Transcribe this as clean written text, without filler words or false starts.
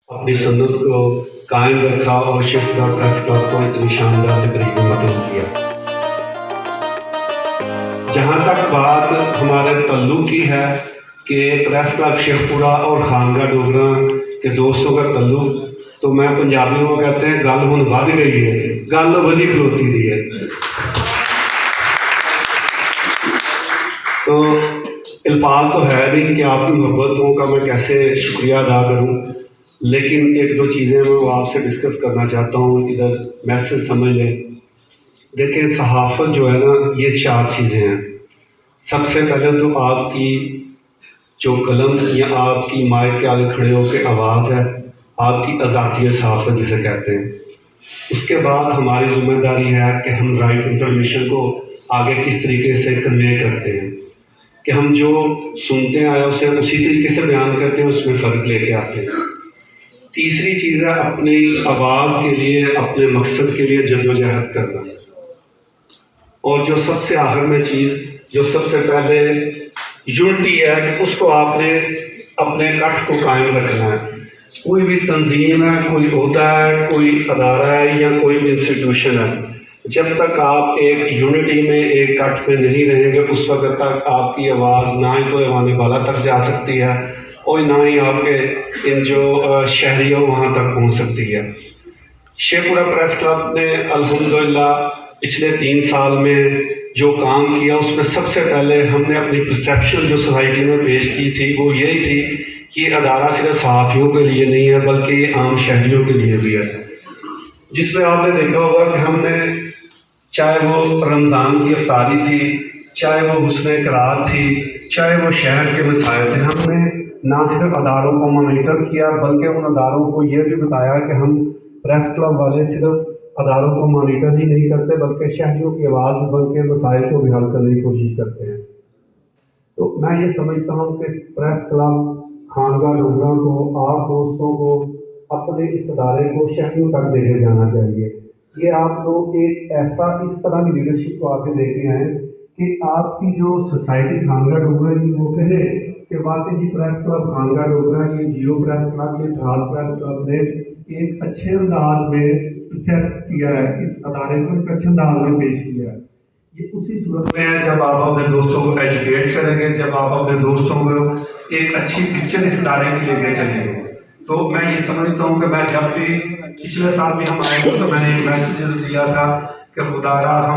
अपनी सन्नत को कायम रखा और शिफ्ट प्रेस क्लब को इतनी शानदार तकरीब में मदद किया। जहाँ तक बात हमारे तल्लुक की है कि प्रेस क्लब शेखपुरा और खानगा डोगरा के दोस्तों का तल्लुक, तो मैं पंजाबियों को कहते हैं गल हुण वध गई है, गल वधी खलोती दी है। तो इल्पाल तो है नहीं कि आपकी मोहब्बतों का मैं कैसे शुक्रिया अदा करूं, लेकिन एक दो चीज़ें मैं वो आपसे डिस्कस करना चाहता हूँ, इधर मैसेज समझ लें। देखिए, सहाफ़त जो है ना, ये चार चीज़ें हैं। सबसे पहले तो आपकी जो कलम या आपकी माइक के आगे खड़े होकर आवाज़ है, आपकी आज़ादी सहाफ़त जिसे कहते हैं। उसके बाद हमारी ज़िम्मेदारी है कि हम राइट इंफॉर्मेशन को आगे किस तरीके से कन्वे करते हैं, कि हम जो सुनते हैं उसे उसी तरीके से बयान करते हैं, उसमें फ़र्क लेके आते हैं। तीसरी चीज़ है अपनी आवाज़ के लिए, अपने मकसद के लिए जद्दोजहद करना। और जो सबसे आखिर में चीज़, जो सबसे पहले यूनिटी है, कि उसको आपने अपने कट को कायम रखना है। कोई भी तंजीम है, कोई ओहदा है, कोई अदारा है या कोई भी इंस्टीट्यूशन है, जब तक आप एक यूनिटी में, एक कट में नहीं रहेंगे, उस वक्त तक आपकी आवाज़ ना ही तो ऐवान बाला तक जा सकती है और ना ही आपके इन जो शहरी हो वहाँ तक पहुँच सकती है। शेखपुरा प्रेस क्लब ने अल्हम्दुलिल्लाह पिछले 3 साल में जो काम किया, उसमें सबसे पहले हमने अपनी परसेप्शन जो सोसाइटी में पेश की थी वो यही थी कि ये अदारा सिर्फ सहाफ़ियों के लिए नहीं है, बल्कि ये आम शहरियों के लिए भी है। जिसमें आपने देखा होगा कि हमने, चाहे वो रमज़ान की इफ्तारी थी, चाहे वो हुस्न इक़रार थी, चाहे वो शहर के मसाइल थे, हमने ना सिर्फ अदारों को मॉनिटर किया, बल्कि उन अदारों को ये भी बताया कि हम प्रेस क्लब वाले सिर्फ अदारों को मॉनिटर ही नहीं करते, बल्कि शहरियों की आवाज़ बन के मसाइल को भी हल करने की कोशिश करते हैं। तो मैं ये समझता हूँ कि प्रेस क्लब खानगा डोगरा को, आप दोस्तों को, अपने इस अदारे को शहरियों तक लेके जाना चाहिए। ये आप लोग एक ऐसा इस तरह की लीडरशिप को आगे लेके आए कि आपकी जो सोसाइटी खानगा डोगरा की वो कहे कि वाकई जी प्रेस क्लब खानगा डोगरा, ये जियो प्रेस क्लब, ये ढाल प्रेस क्लब ने एक अच्छे अंदाज में प्रोसेस किया है, इस अदारे को एक अच्छे अंदाज में पेश किया है। ये उसी सूरत में है जब आप अपने दोस्तों को एजुकेट करेंगे, जब आप अपने दोस्तों को एक अच्छी पिक्चर इस अदारे की लेके चलेंगे। तो मैं ये समझता हूँ कि मैं जब भी पिछले साल भी हम आए थे तो मैंने एक मैसेज दिया था कि खुदारा हम